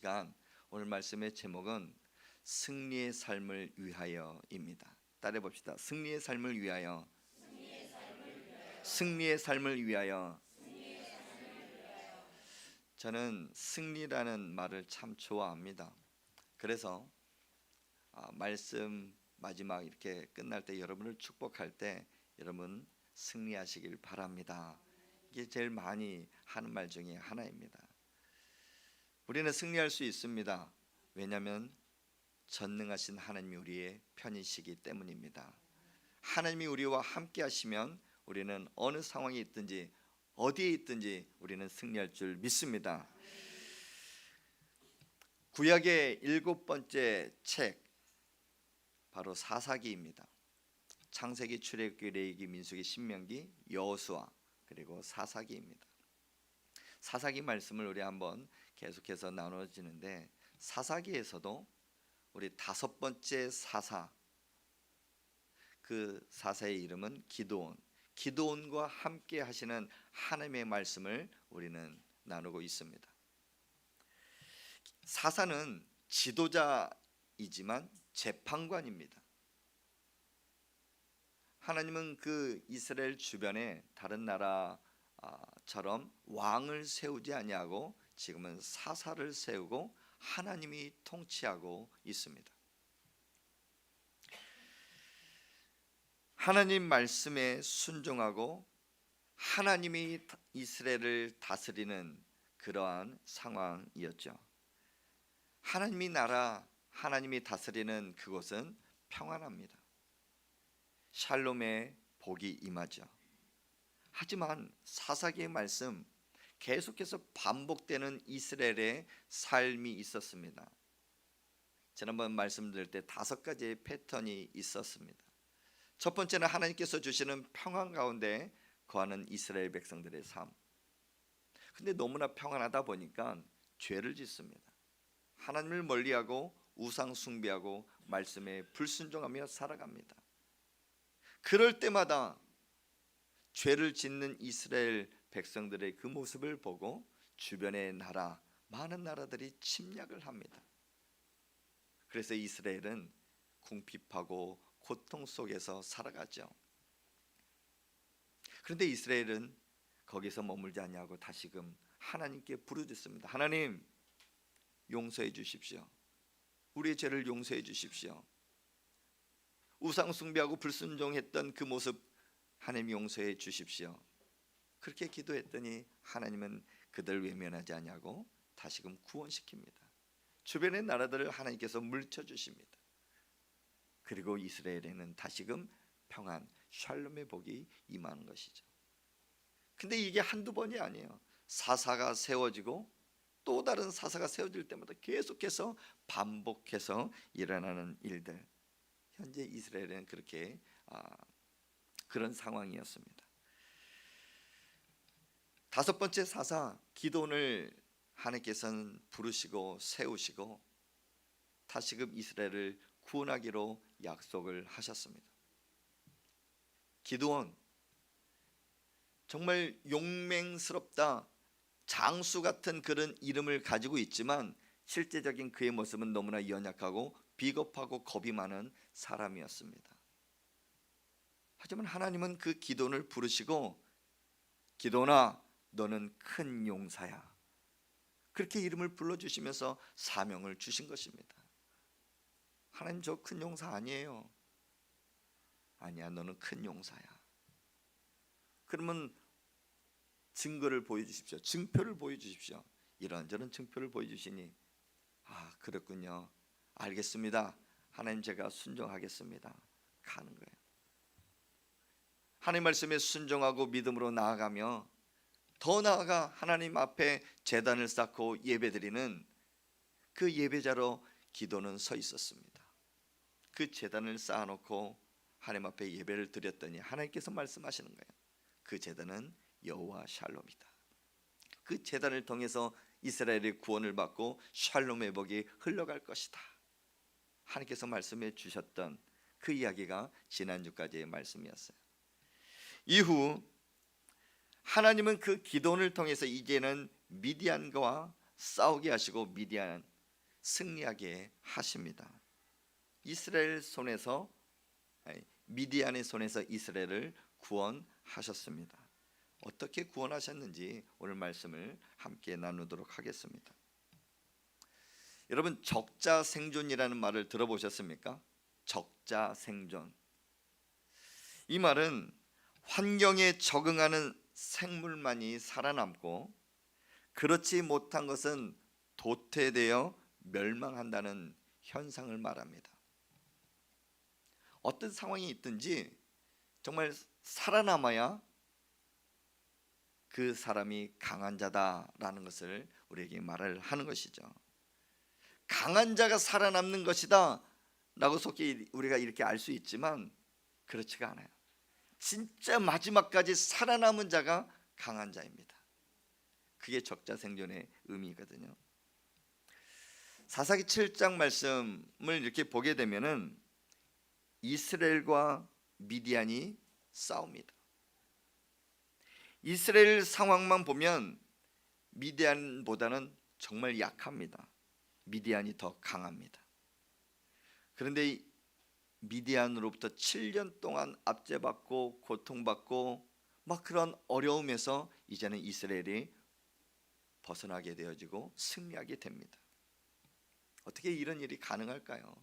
그러니까 오늘 말씀의 제목은 승리의 삶을 위하여입니다. 따라해 봅시다. 승리의 삶을 위하여. 승리의 삶을 위하여. 저는 승리라는 말을 참 좋아합니다. 그래서 말씀 마지막 이렇게 끝날 때 여러분을 축복할 때 여러분 승리하시길 바랍니다. 이게 제일 많이 하는 말 중에 하나입니다. 우리는 승리할 수 있습니다. 왜냐하면 전능하신 하나님이 우리의 편이시기 때문입니다. 하나님이 우리와 함께 하시면 우리는 어느 상황에 있든지 어디에 있든지 우리는 승리할 줄 믿습니다. 구약의 7번째 책 바로 사사기입니다. 창세기, 출애굽기, 레위기, 민수기, 신명기, 여호수아 그리고 사사기입니다. 사사기 말씀을 우리 한번 계속해서 나눠지는데 사사기에서도 우리 5번째 사사, 그 사사의 이름은 기드온. 기드온과 함께 하시는 하나님의 말씀을 우리는 나누고 있습니다. 사사는 지도자이지만 재판관입니다. 하나님은 그 이스라엘 주변에 다른 나라처럼 왕을 세우지 아니하고 지금은 사사를 세우고 하나님이 통치하고 있습니다. 하나님 말씀에 순종하고 하나님이 이스라엘을 다스리는 그러한 상황이었죠. 하나님이 다스리는 그곳은 평안합니다. 샬롬의 복이 임하죠. 하지만 사사기의 말씀 계속해서 반복되는 이스라엘의 삶이 있었습니다. 지난번 말씀드릴 때 5가지의 패턴이 있었습니다. 첫 번째는 하나님께서 주시는 평안 가운데 거하는 이스라엘 백성들의 삶. 근데 너무나 평안하다 보니까 죄를 짓습니다. 하나님을 멀리하고 우상 숭배하고 말씀에 불순종하며 살아갑니다. 그럴 때마다 죄를 짓는 이스라엘 백성들의 그 모습을 보고 주변의 많은 나라들이 침략을 합니다. 그래서 이스라엘은 궁핍하고 고통 속에서 살아가죠. 그런데 이스라엘은 거기서 머물지 아니하고 다시금 하나님께 부르짖습니다. 하나님, 용서해 주십시오. 우리의 죄를 용서해 주십시오. 우상 숭배하고 불순종했던 그 모습 하나님 용서해 주십시오. 그렇게 기도했더니 하나님은 그들 외면하지 아니하고 다시금 구원시킵니다. 주변의 나라들을 하나님께서 물쳐주십니다. 그리고 이스라엘에는 다시금 평안, 샬롬의 복이 임하는 것이죠. 근데 이게 한두 번이 아니에요. 사사가 세워지고 또 다른 사사가 세워질 때마다 계속해서 반복해서 일어나는 일들. 현재 이스라엘은 그런 상황이었습니다. 5번째 사사 기드온을 하나님께서는 부르시고 세우시고 다시금 이스라엘을 구원하기로 약속을 하셨습니다. 기드온 정말 용맹스럽다, 장수 같은 그런 이름을 가지고 있지만 실제적인 그의 모습은 너무나 연약하고 비겁하고 겁이 많은 사람이었습니다. 하지만 하나님은 그 기드온을 부르시고 기드온아, 너는 큰 용사야. 그렇게 이름을 불러주시면서 사명을 주신 것입니다. 하나님, 저 큰 용사 아니에요. 아니야, 너는 큰 용사야. 그러면 증거를 보여주십시오. 증표를 보여주십시오. 이런저런 증표를 보여주시니 그렇군요. 알겠습니다. 하나님, 제가 순종하겠습니다. 가는 거예요. 하나님 말씀에 순종하고 믿음으로 나아가며 더 나아가 하나님 앞에 제단을 쌓고 예배드리는 그 예배자로 기도는 서 있었습니다. 그 제단을 쌓아놓고 하나님 앞에 예배를 드렸더니 하나님께서 말씀하시는 거예요. 그 제단은 여호와 샬롬이다. 그 제단을 통해서 이스라엘의 구원을 받고 샬롬의 복이 흘러갈 것이다. 하나님께서 말씀해 주셨던 그 이야기가 지난주까지의 말씀이었어요. 이후 하나님은 그 기도를 통해서 이제는 미디안과 싸우게 하시고 미디안 승리하게 하십니다. 이스라엘 손에서 미디안의 손에서 이스라엘을 구원하셨습니다. 어떻게 구원하셨는지 오늘 말씀을 함께 나누도록 하겠습니다. 여러분, 적자생존이라는 말을 들어보셨습니까? 적자생존. 이 말은 환경에 적응하는 생물만이 살아남고 그렇지 못한 것은 도태되어 멸망한다는 현상을 말합니다. 어떤 상황이 있든지 정말 살아남아야 그 사람이 강한 자다라는 것을 우리에게 말을 하는 것이죠. 강한 자가 살아남는 것이다 라고 속히 우리가 이렇게 알 수 있지만 그렇지가 않아요. 진짜 마지막까지 살아남은 자가 강한 자입니다. 그게 적자생존의 의미거든요. 사사기 7장 말씀을 이렇게 보게 되면은 이스라엘과 미디안이 싸웁니다. 이스라엘 상황만 보면 미디안보다는 정말 약합니다. 미디안이 더 강합니다. 그런데 미디안으로부터 7년 동안 압제받고 고통받고 막 그런 어려움에서 이제는 이스라엘이 벗어나게 되어지고 승리하게 됩니다. 어떻게 이런 일이 가능할까요?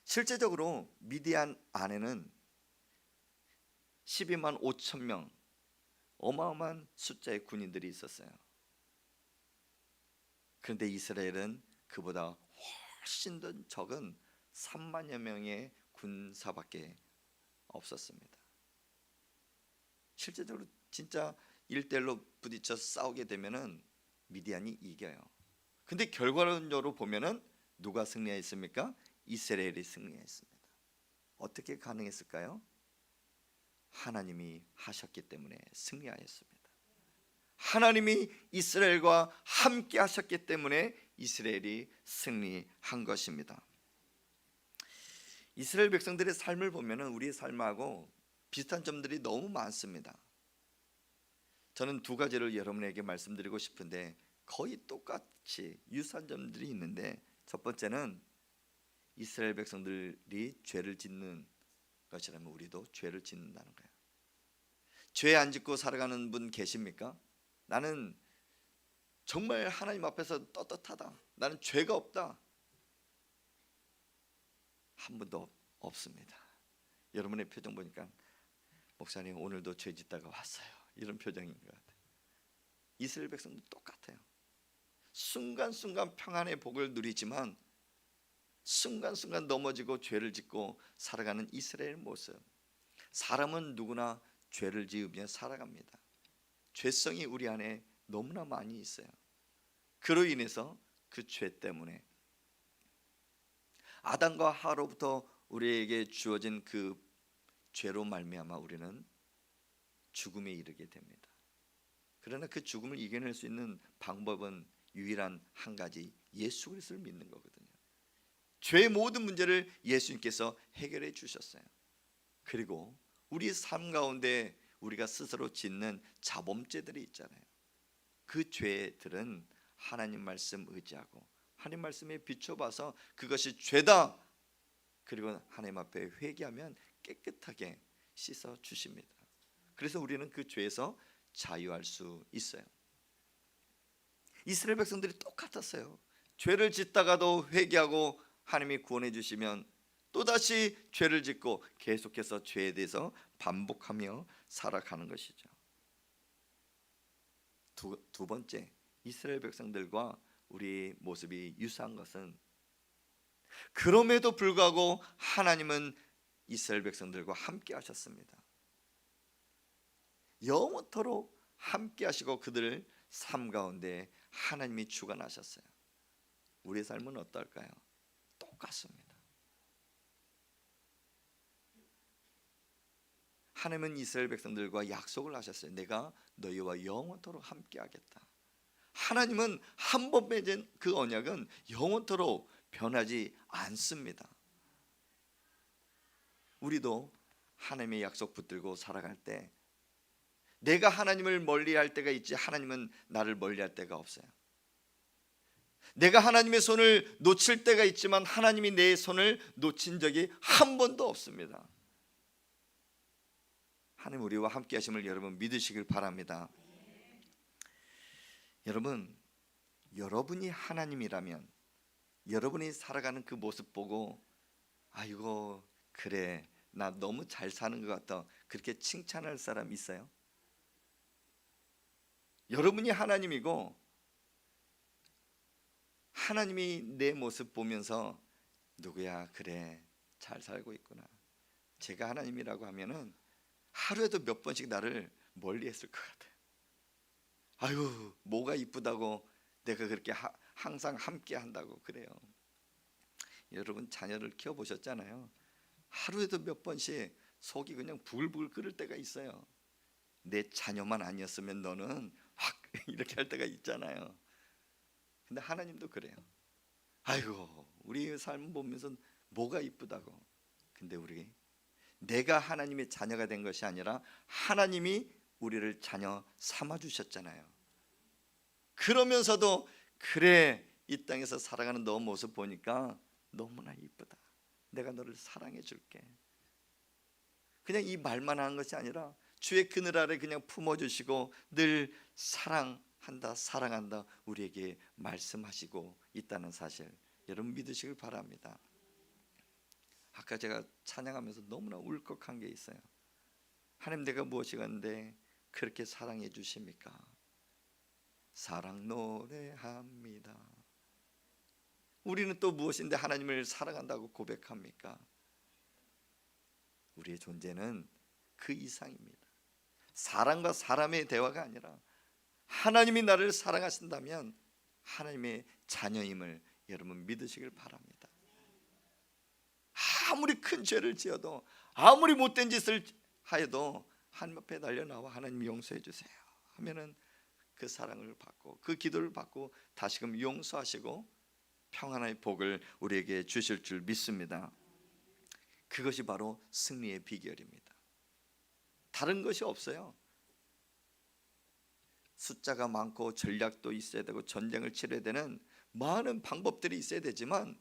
실제적으로 미디안 안에는 12만 5천 명 어마어마한 숫자의 군인들이 있었어요. 그런데 이스라엘은 그보다 훨씬 더 적은 3만여 명의 군사밖에 없었습니다. 실제적으로 진짜 1대1로 부딪혀 싸우게 되면은 미디안이 이겨요. 근데 결과론적으로 보면은 누가 승리했습니까? 이스라엘이 승리했습니다. 어떻게 가능했을까요? 하나님이 하셨기 때문에 승리하였습니다. 하나님이 이스라엘과 함께 하셨기 때문에 이스라엘이 승리한 것입니다. 이스라엘 백성들의 삶을 보면은 우리의 삶하고 비슷한 점들이 너무 많습니다. 저는 두 가지를 여러분에게 말씀드리고 싶은데 거의 똑같이 유사한 점들이 있는데, 첫 번째는 이스라엘 백성들이 죄를 짓는 것이라면 우리도 죄를 짓는다는 거예요. 죄 안 짓고 살아가는 분 계십니까? 나는 정말 하나님 앞에서 떳떳하다, 나는 죄가 없다, 한 분도 없습니다. 여러분의 표정 보니까 목사님 오늘도 죄 짓다가 왔어요, 이런 표정인 것 같아요. 이스라엘 백성도 똑같아요. 순간순간 평안의 복을 누리지만 순간순간 넘어지고 죄를 짓고 살아가는 이스라엘 모습. 사람은 누구나 죄를 지으며 살아갑니다. 죄성이 우리 안에 너무나 많이 있어요. 그로 인해서 그 죄 때문에 아담과 하와로부터 우리에게 주어진 그 죄로 말미암아 우리는 죽음에 이르게 됩니다. 그러나 그 죽음을 이겨낼 수 있는 방법은 유일한 한 가지, 예수 그리스도를 믿는 거거든요. 죄의 모든 문제를 예수님께서 해결해 주셨어요. 그리고 우리 삶 가운데 우리가 스스로 짓는 자범죄들이 있잖아요. 그 죄들은 하나님 말씀 의지하고 하나님 말씀에 비춰봐서 그것이 죄다, 그리고 하나님 앞에 회개하면 깨끗하게 씻어 주십니다. 그래서 우리는 그 죄에서 자유할 수 있어요. 이스라엘 백성들이 똑같았어요. 죄를 짓다가도 회개하고 하나님이 구원해 주시면 또다시 죄를 짓고 계속해서 죄에 대해서 반복하며 살아가는 것이죠. 두 번째, 이스라엘 백성들과 우리 모습이 유사한 것은 그럼에도 불구하고 하나님은 이스라엘 백성들과 함께 하셨습니다. 영원토록 함께 하시고 그들을 삶 가운데 하나님이 주관하셨어요. 우리의 삶은 어떨까요? 똑같습니다. 하나님은 이스라엘 백성들과 약속을 하셨어요. 내가 너희와 영원토록 함께 하겠다. 하나님은 한 번 맺은 그 언약은 영원토록 변하지 않습니다. 우리도 하나님의 약속 붙들고 살아갈 때 내가 하나님을 멀리할 때가 있지 하나님은 나를 멀리할 때가 없어요. 내가 하나님의 손을 놓칠 때가 있지만 하나님이 내 손을 놓친 적이 한 번도 없습니다. 하나님 우리와 함께 하심을 여러분 믿으시길 바랍니다. 여러분, 여러분이 하나님이라면 여러분이 살아가는 그 모습 보고 아이고 그래 나 너무 잘 사는 것 같다 그렇게 칭찬할 사람 있어요? 여러분이 하나님이고 하나님이 내 모습 보면서 누구야 그래 잘 살고 있구나 제가 하나님이라고 하면은 하루에도 몇 번씩 나를 멀리 했을 것 같아요. 아유 뭐가 이쁘다고 내가 그렇게 항상 함께 한다고 그래요. 여러분 자녀를 키워보셨잖아요. 하루에도 몇 번씩 속이 그냥 부글부글 끓을 때가 있어요. 내 자녀만 아니었으면 너는 확 이렇게 할 때가 있잖아요. 근데 하나님도 그래요. 아이고 우리 삶 보면서 뭐가 이쁘다고. 근데 우리 내가 하나님의 자녀가 된 것이 아니라 하나님이 우리를 자녀 삼아 주셨잖아요. 그러면서도 그래 이 땅에서 살아가는 너 모습 보니까 너무나 이쁘다. 내가 너를 사랑해 줄게. 그냥 이 말만 하는 것이 아니라 주의 그늘 아래 그냥 품어주시고 늘 사랑한다 사랑한다 우리에게 말씀하시고 있다는 사실 여러분 믿으시길 바랍니다. 아까 제가 찬양하면서 너무나 울컥한 게 있어요. 하나님 내가 무엇이건데 그렇게 사랑해 주십니까? 사랑 노래합니다. 우리는 또 무엇인데 하나님을 사랑한다고 고백합니까? 우리의 존재는 그 이상입니다. 사람과 사람의 대화가 아니라 하나님이 나를 사랑하신다면 하나님의 자녀임을 여러분 믿으시길 바랍니다. 아무리 큰 죄를 지어도 아무리 못된 짓을 하여도 하나님 앞에 달려나와 하나님 용서해 주세요 하면은 그 사랑을 받고 그 기도를 받고 다시금 용서하시고 평안의 복을 우리에게 주실 줄 믿습니다. 그것이 바로 승리의 비결입니다. 다른 것이 없어요. 숫자가 많고 전략도 있어야 되고 전쟁을 치러야 되는 많은 방법들이 있어야 되지만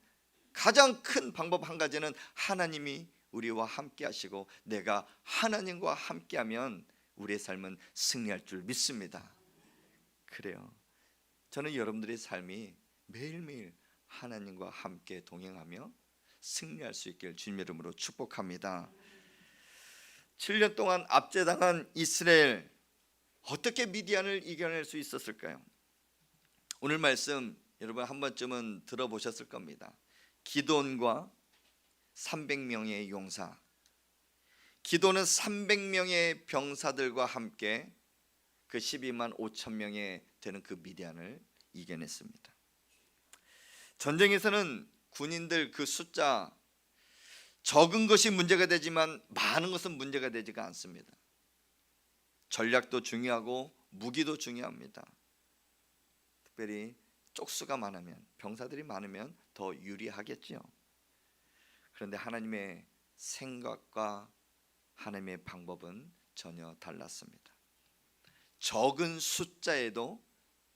가장 큰 방법 한 가지는 하나님이 우리와 함께 하시고 내가 하나님과 함께하면 우리의 삶은 승리할 줄 믿습니다. 그래요. 저는 여러분들의 삶이 매일매일 하나님과 함께 동행하며 승리할 수 있길 주님의 이름으로 축복합니다. 7년 동안 압제당한 이스라엘 어떻게 미디안을 이겨낼 수 있었을까요? 오늘 말씀 여러분 한 번쯤은 들어보셨을 겁니다. 기돈과 300명의 용사. 기돈은 300명의 병사들과 함께 그 12만 5천 명에 되는 그 미디안을 이겨냈습니다. 전쟁에서는 군인들 그 숫자 적은 것이 문제가 되지만 많은 것은 문제가 되지가 않습니다. 전략도 중요하고 무기도 중요합니다. 특별히 쪽수가 많으면 병사들이 많으면 더 유리하겠죠. 그런데 하나님의 생각과 하나님의 방법은 전혀 달랐습니다. 적은 숫자에도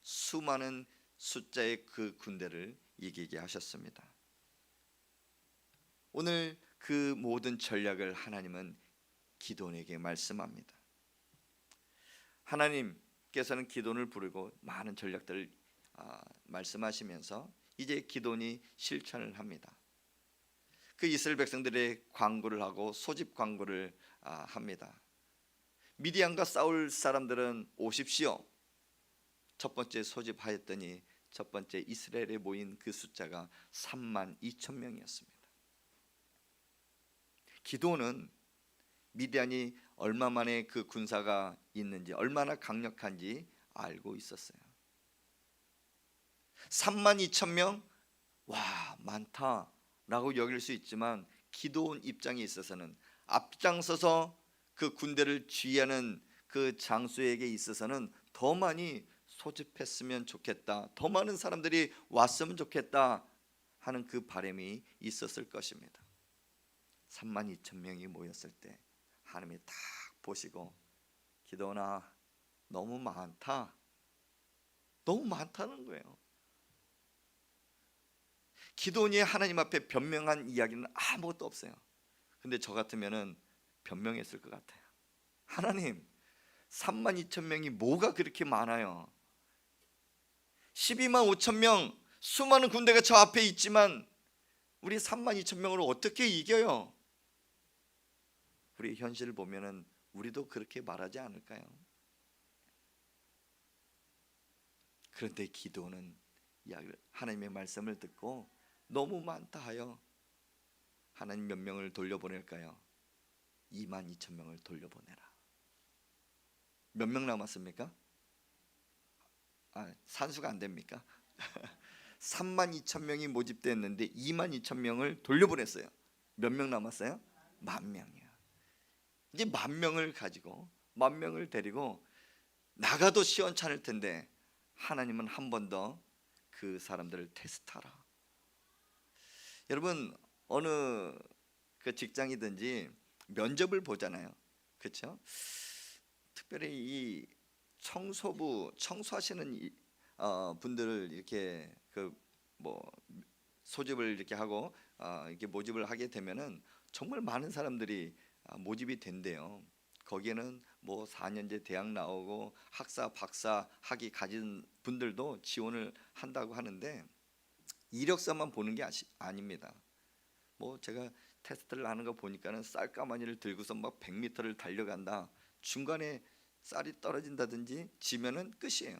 수많은 숫자의 그 군대를 이기게 하셨습니다. 오늘 그 모든 전략을 하나님은 기돈에게 말씀합니다. 하나님께서는 기돈을 부르고 많은 전략들을 말씀하시면서 이제 기돈이 실천을 합니다. 그 이스라엘 백성들의 광고를 하고 소집 광고를 합니다. 미디안과 싸울 사람들은 오십시오. 첫 번째 소집하였더니 첫 번째 이스라엘에 모인 그 숫자가 3만 2천 명이었습니다. 기도는 미디안이 얼마 만에 그 군사가 있는지 얼마나 강력한지 알고 있었어요. 3만 2천 명? 와 많다라고 여길 수 있지만 기도원 입장에 있어서는 앞장서서 그 군대를 지휘하는 그 장수에게 있어서는 더 많이 소집했으면 좋겠다, 더 많은 사람들이 왔으면 좋겠다 하는 그 바람이 있었을 것입니다. 3만 2천 명이 모였을 때 하나님이 딱 보시고 기도나 너무 많다, 너무 많다는 거예요. 기도원이 하나님 앞에 변명한 이야기는 아무것도 없어요. 근데 저 같으면은 변명했을 것 같아요. 하나님, 32,000명이 뭐가 그렇게 많아요? 125,000명 수많은 군대가 저 앞에 있지만 우리 32,000명으로 어떻게 이겨요? 우리 현실을 보면은 우리도 그렇게 말하지 않을까요? 그런데 기도는 하나님의 말씀을 듣고 너무 많다 하여 하나님 몇 명을 돌려보낼까요? 22,000명을 돌려보내라. 몇 명 남았습니까? 산수가 안 됩니까? 32,000명이 모집됐는데 22,000명을 돌려보냈어요. 몇 명 남았어요? 10,000명이요. 이제 10,000명을 가지고 10,000명을 데리고 나가도 시원찮을 텐데 하나님은 한 번 더 그 사람들을 테스트하라. 여러분, 어느 그 직장이든지 면접을 보잖아요. 그렇죠? 특별히 이 청소부 청소하시는 분들을 이렇게 그 뭐 소집을 이렇게 하고 이렇게 모집을 하게 되면은 정말 많은 사람들이 모집이 된대요. 거기에는 뭐 4년제 대학 나오고 학사 박사 학위 가진 분들도 지원을 한다고 하는데 이력서만 보는 게 아닙니다. 뭐 제가 테스트를 하는 거 보니까는 쌀가마니를 들고서 막 100m를 달려간다. 중간에 쌀이 떨어진다든지 지면은 끝이에요.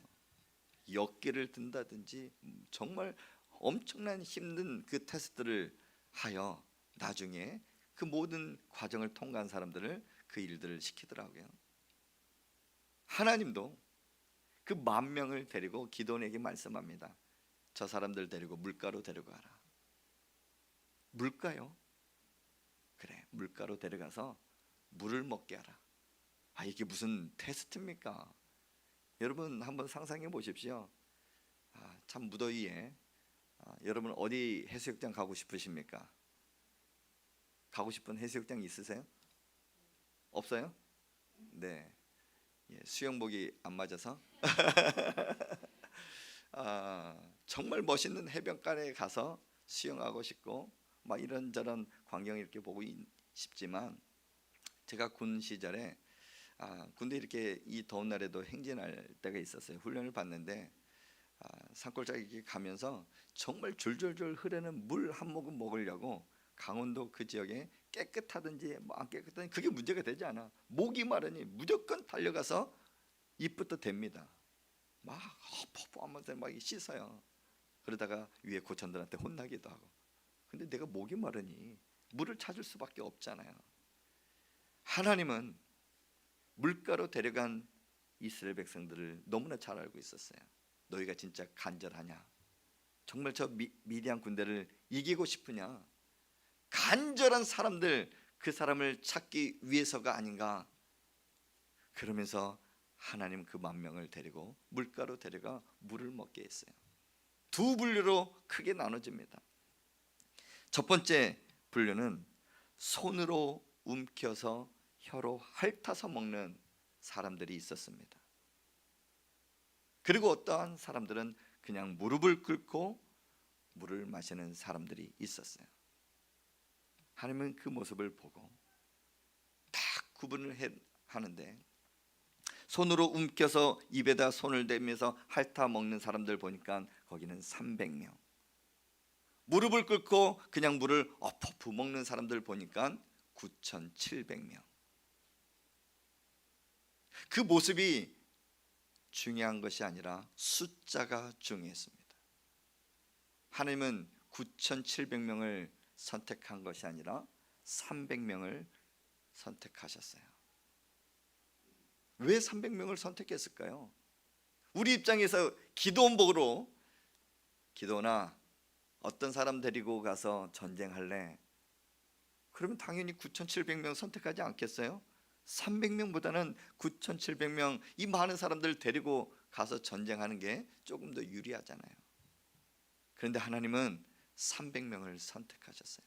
역기를 든다든지 정말 엄청난 힘든 그 테스트를 하여 나중에 그 모든 과정을 통과한 사람들을 그 일들을 시키더라고요. 하나님도 그 10,000명을 데리고 기도원에게 말씀합니다. 저 사람들 데리고 물가로 데려가라. 물가요? 그래, 물가로 데려가서 물을 먹게 하라. 이게 무슨 테스트입니까? 여러분 한번 상상해 보십시오. 참 무더위에 여러분 어디 해수욕장 가고 싶으십니까? 가고 싶은 해수욕장 있으세요? 없어요? 네, 수영복이 안 맞아서 정말 멋있는 해변가에 가서 수영하고 싶고 막 이런저런 광경을 이렇게 보고 싶지만 제가 군 시절에 군대 이렇게 이 더운 날에도 행진할 때가 있었어요. 훈련을 받는데 산골짜기 가면서 정말 줄줄줄 흐르는 물 한 모금 먹으려고 강원도 그 지역에 깨끗하든지 뭐 안 깨끗하든지 그게 문제가 되지 않아. 목이 마르니 무조건 달려가서 입부터 댑니다. 막 퍼퍼하면서 막 씻어요. 그러다가 위에 고참들한테 혼나기도 하고. 근데 내가 목이 마르니 물을 찾을 수밖에 없잖아요. 하나님은 물가로 데려간 이스라엘 백성들을 너무나 잘 알고 있었어요. 너희가 진짜 간절하냐? 정말 저 미디안 군대를 이기고 싶으냐? 간절한 사람들, 그 사람을 찾기 위해서가 아닌가? 그러면서 하나님 그 10,000명을 데리고 물가로 데려가 물을 먹게 했어요. 두 분류로 크게 나눠집니다. 첫 번째 분류는 손으로 움켜서 혀로 핥아서 먹는 사람들이 있었습니다. 그리고 어떠한 사람들은 그냥 무릎을 꿇고 물을 마시는 사람들이 있었어요. 하나님은 그 모습을 보고 딱 구분을 하는데 손으로 움켜서 입에다 손을 대면서 핥아 먹는 사람들 보니까 거기는 300명. 무릎을 꿇고 그냥 물을 엎어프 먹는 사람들 보니까 9,700명. 그 모습이 중요한 것이 아니라 숫자가 중요했습니다. 하나님은 9,700명을 선택한 것이 아니라 300명을 선택하셨어요. 왜 300명을 선택했을까요? 우리 입장에서 기도원복으로 기도나 어떤 사람 데리고 가서 전쟁할래? 그러면 당연히 9,700명 선택하지 않겠어요? 300명보다는 9,700명 이 많은 사람들 데리고 가서 전쟁하는 게 조금 더 유리하잖아요. 그런데 하나님은 300명을 선택하셨어요.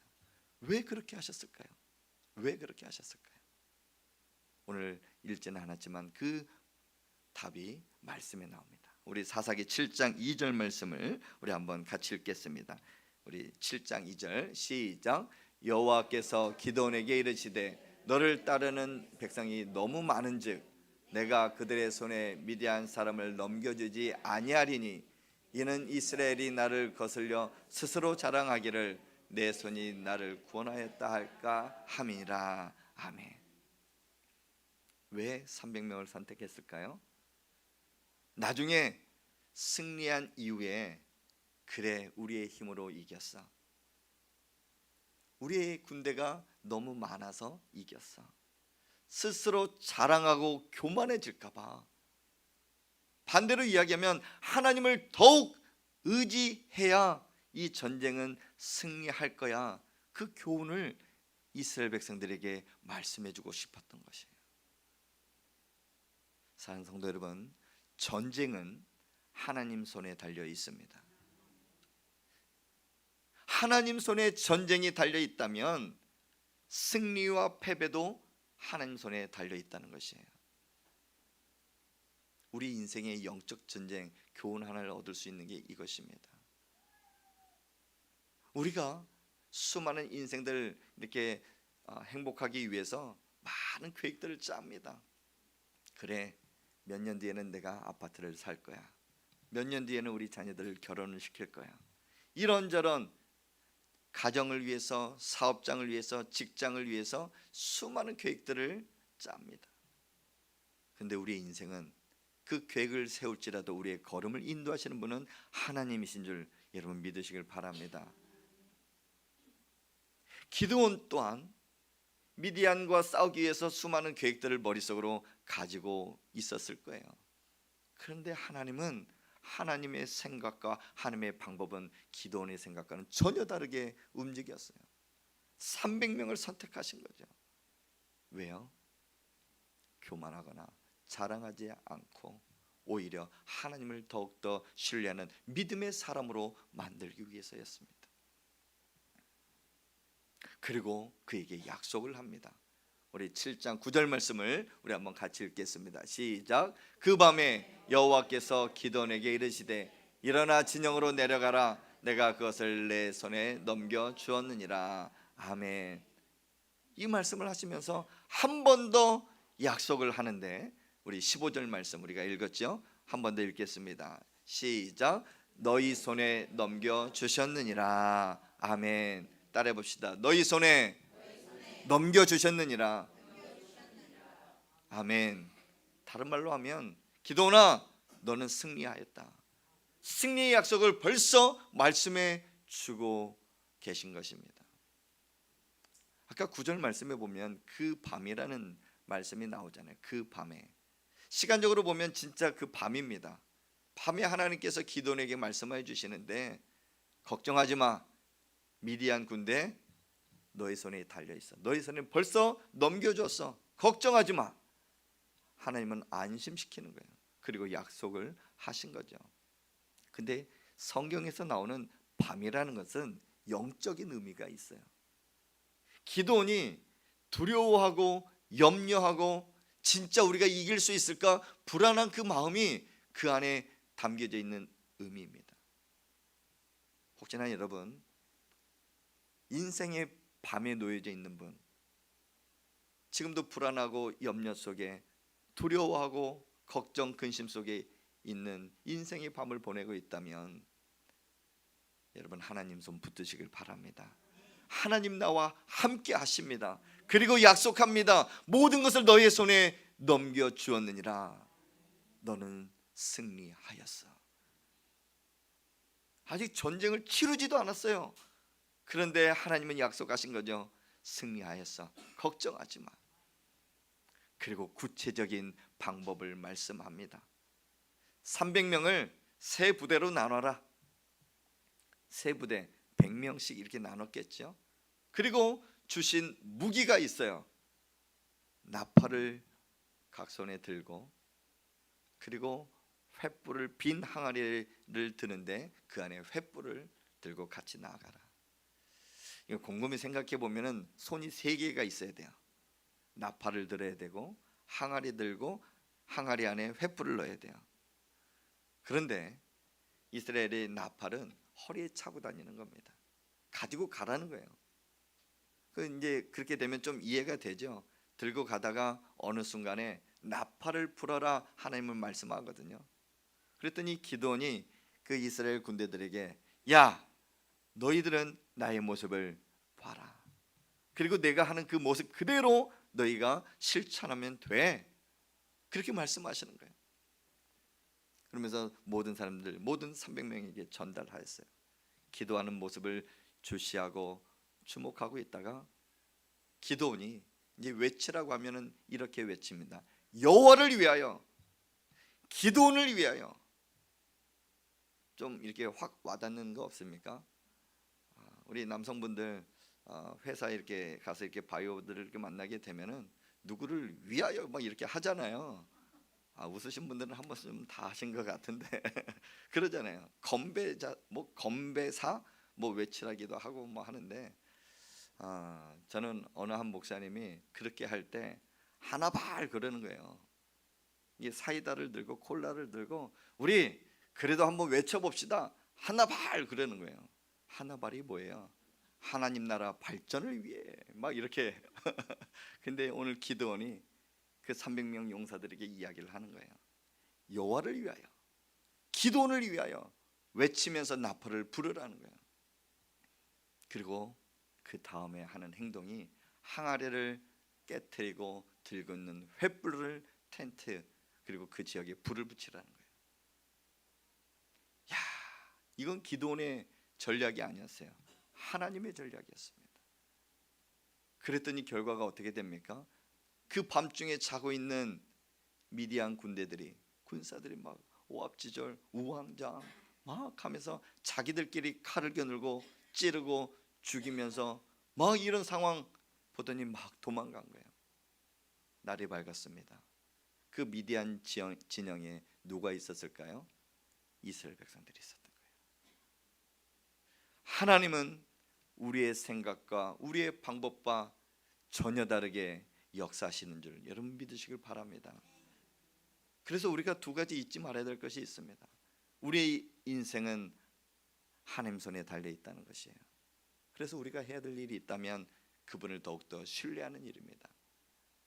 왜 그렇게 하셨을까요? 왜 그렇게 하셨을까요? 오늘 읽지는 않았지만 그 답이 말씀에 나옵니다. 우리 사사기 7장 2절 말씀을 우리 한번 같이 읽겠습니다. 우리 7장 2절 시작. 여호와께서 기드온에게 이르시되 너를 따르는 백성이 너무 많은즉 내가 그들의 손에 미디안 사람을 넘겨주지 아니하리니 이는 이스라엘이 나를 거슬려 스스로 자랑하기를 내 손이 나를 구원하였다 할까 함이라. 아멘. 왜 300명을 선택했을까요? 나중에 승리한 이후에 그래 우리의 힘으로 이겼어. 우리의 군대가 너무 많아서 이겼어. 스스로 자랑하고 교만해질까 봐. 반대로 이야기하면 하나님을 더욱 의지해야 이 전쟁은 승리할 거야. 그 교훈을 이스라엘 백성들에게 말씀해주고 싶었던 것이에요. 사랑하는 성도 여러분, 전쟁은 하나님 손에 달려 있습니다. 하나님 손에 전쟁이 달려 있다면 승리와 패배도 하나님 손에 달려 있다는 것이에요. 우리 인생의 영적 전쟁 교훈 하나를 얻을 수 있는 게 이것입니다. 우리가 수많은 인생들 이렇게 행복하기 위해서 많은 계획들을 짭니다. 그래, 몇 년 뒤에는 내가 아파트를 살 거야. 몇 년 뒤에는 우리 자녀들을 결혼을 시킬 거야. 이런저런 가정을 위해서, 사업장을 위해서, 직장을 위해서 수많은 계획들을 짭니다. 그런데 우리의 인생은 그 계획을 세울지라도 우리의 걸음을 인도하시는 분은 하나님이신 줄 여러분 믿으시길 바랍니다. 기드온 또한 미디안과 싸우기 위해서 수많은 계획들을 머릿속으로 가지고 있었을 거예요. 그런데 하나님은 하나님의 생각과 하나님의 방법은 기드온의 생각과는 전혀 다르게 움직였어요. 300명을 선택하신 거죠. 왜요? 교만하거나 자랑하지 않고 오히려 하나님을 더욱더 신뢰하는 믿음의 사람으로 만들기 위해서였습니다. 그리고 그에게 약속을 합니다. 우리 7장 9절 말씀을 우리 한번 같이 읽겠습니다. 시작. 그 밤에 여호와께서 기드온에게 이르시되 일어나 진영으로 내려가라. 내가 그것을 내 손에 넘겨 주었느니라. 아멘. 이 말씀을 하시면서 한 번 더 약속을 하는데 우리 15절 말씀 우리가 읽었죠? 한 번 더 읽겠습니다. 시작. 너희 손에 넘겨 주셨느니라. 아멘. 따라해 봅시다. 너희 손에 넘겨 주셨느니라. 아멘. 다른 말로 하면 기드온아, 너는 승리하였다. 승리의 약속을 벌써 말씀해 주고 계신 것입니다. 아까 9절 말씀에 보면 그 밤이라는 말씀이 나오잖아요. 그 밤에. 시간적으로 보면 진짜 그 밤입니다. 밤에 하나님께서 기드온에게 말씀해 주시는데 걱정하지 마. 미디안 군대 너의 손에 달려 있어. 너의 손에 벌써 넘겨줬어. 걱정하지 마. 하나님은 안심시키는 거예요. 그리고 약속을 하신 거죠. 근데 성경에서 나오는 밤이라는 것은 영적인 의미가 있어요. 기드온이 두려워하고 염려하고 진짜 우리가 이길 수 있을까 불안한 그 마음이 그 안에 담겨져 있는 의미입니다. 혹시나 여러분 인생의 밤에 놓여져 있는 분, 지금도 불안하고 염려 속에 두려워하고 걱정 근심 속에 있는 인생의 밤을 보내고 있다면 여러분 하나님 손 붙드시길 바랍니다. 하나님 나와 함께 하십니다. 그리고 약속합니다. 모든 것을 너의 손에 넘겨 주었느니라. 너는 승리하였어. 아직 전쟁을 치르지도 않았어요. 그런데 하나님은 약속하신 거죠. 승리하였어. 걱정하지 마. 그리고 구체적인 방법을 말씀합니다. 300명을 세 부대로 나눠라. 세 부대 100명씩 이렇게 나눴겠죠. 그리고 주신 무기가 있어요. 나팔을 각 손에 들고 그리고 횃불을 빈 항아리를 드는데 그 안에 횃불을 들고 같이 나아가라. 이거 곰곰이 생각해 보면은 손이 세 개가 있어야 돼요. 나팔을 들어야 되고 항아리 들고 항아리 안에 횃불을 넣어야 돼요. 그런데 이스라엘의 나팔은 허리에 차고 다니는 겁니다. 가지고 가라는 거예요. 그 이제 그렇게 되면 좀 이해가 되죠. 들고 가다가 어느 순간에 나팔을 불어라 하나님은 말씀하거든요. 그랬더니 기드온이 그 이스라엘 군대들에게 야, 너희들은 나의 모습을 봐라. 그리고 내가 하는 그 모습 그대로 너희가 실천하면 돼. 그렇게 말씀하시는 거예요. 그러면서 모든 사람들, 모든 300명에게 전달하였어요. 기도하는 모습을 주시하고 주목하고 있다가 기도원이 이제 외치라고 하면은 이렇게 외칩니다. 여호와를 위하여, 기도원을 위하여. 좀 이렇게 확 와닿는 거 없습니까? 우리 남성분들 회사에 이렇게 가서 이렇게 바이오들을 이렇게 만나게 되면은 누구를 위하여 막 이렇게 하잖아요. 웃으신 분들은 한 번쯤 다 하신 것 같은데 그러잖아요. 건배자, 뭐 건배사, 뭐 외치라기도 하고 뭐 하는데 저는 어느 한 목사님이 그렇게 할 때 하나발 그러는 거예요. 이 사이다를 들고 콜라를 들고 우리 그래도 한번 외쳐봅시다. 하나발 그러는 거예요. 하나발이 뭐예요? 하나님 나라 발전을 위해 막 이렇게 근데 오늘 기드온이 그 300명 용사들에게 이야기를 하는 거예요. 여호와를 위하여, 기도원을 위하여 외치면서 나팔을 부르라는 거예요. 그리고 그 다음에 하는 행동이 항아리를 깨트리고 들고 있는 횃불을 텐트 그리고 그 지역에 불을 붙이라는 거예요. 야, 이건 기도원의 전략이 아니었어요. 하나님의 전략이었습니다. 그랬더니 결과가 어떻게 됩니까? 그 밤중에 자고 있는 미디안 군사들이 막 오합지졸 우왕좌왕 막 하면서 자기들끼리 칼을 겨누고 찌르고 죽이면서 막 이런 상황 보더니 막 도망간 거예요. 날이 밝았습니다. 그 미디안 진영에 누가 있었을까요? 이스라엘 백성들이 있었던 거예요. 하나님은 우리의 생각과 우리의 방법과 전혀 다르게 역사하시는 줄 여러분 믿으시길 바랍니다. 그래서 우리가 두 가지 잊지 말아야 될 것이 있습니다. 우리의 인생은 하나님 손에 달려 있다는 것이에요. 그래서 우리가 해야 될 일이 있다면 그분을 더욱더 신뢰하는 일입니다.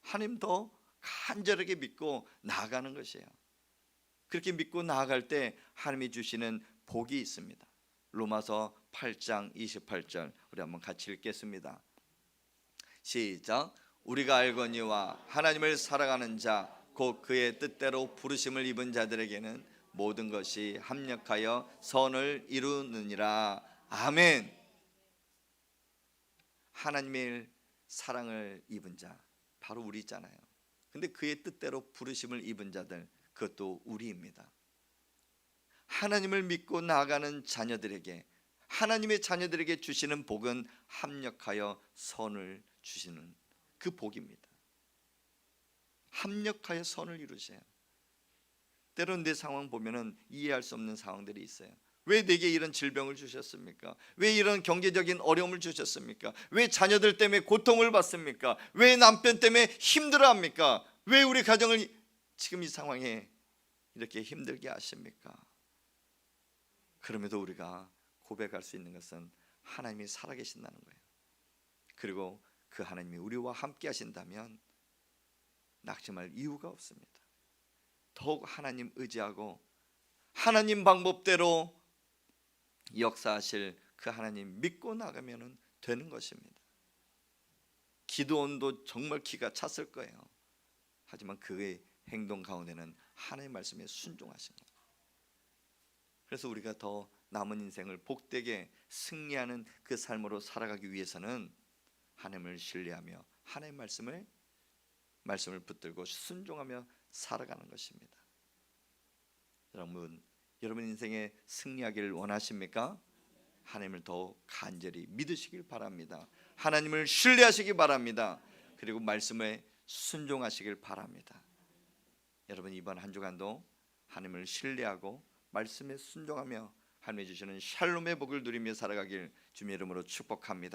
하나님 더 간절하게 믿고 나아가는 것이에요. 그렇게 믿고 나아갈 때 하나님이 주시는 복이 있습니다. 로마서 8장 28절 우리 한번 같이 읽겠습니다. 시작. 우리가 알거니와 하나님을 사랑하는 자 곧 그의 뜻대로 부르심을 입은 자들에게는 모든 것이 합력하여 선을 이루느니라. 아멘. 하나님의 사랑을 입은 자 바로 우리 있잖아요. 근데 그의 뜻대로 부르심을 입은 자들 그것도 우리입니다. 하나님을 믿고 나아가는 자녀들에게 하나님의 자녀들에게 주시는 복은 합력하여 선을 주시는 그 복입니다. 합력하여 선을 이루세요. 때로는 내 상황 보면은 이해할 수 없는 상황들이 있어요. 왜 내게 이런 질병을 주셨습니까? 왜 이런 경제적인 어려움을 주셨습니까? 왜 자녀들 때문에 고통을 받습니까? 왜 남편 때문에 힘들어합니까? 왜 우리 가정을 지금 이 상황에 이렇게 힘들게 하십니까? 그럼에도 우리가 고백할 수 있는 것은 하나님이 살아계신다는 거예요. 그리고 그 하나님이 우리와 함께 하신다면 낙심할 이유가 없습니다. 더욱 하나님 의지하고 하나님 방법대로 역사하실 그 하나님 믿고 나가면 되는 것입니다. 기도원도 정말 기가 찼을 거예요. 하지만 그의 행동 가운데는 하나님의 말씀에 순종하신 거예요. 그래서 우리가 더 남은 인생을 복되게 승리하는 그 삶으로 살아가기 위해서는 하나님을 신뢰하며 하나님의 말씀을 붙들고 순종하며 살아가는 것입니다. 여러분 인생에 승리하기를 원하십니까? 하나님을 더 간절히 믿으시길 바랍니다. 하나님을 신뢰하시기 바랍니다. 그리고 말씀에 순종하시길 바랍니다. 여러분 이번 한 주간도 하나님을 신뢰하고 말씀에 순종하며 하나님이 주시는 샬롬의 복을 누리며 살아가길 주님의 이름으로 축복합니다.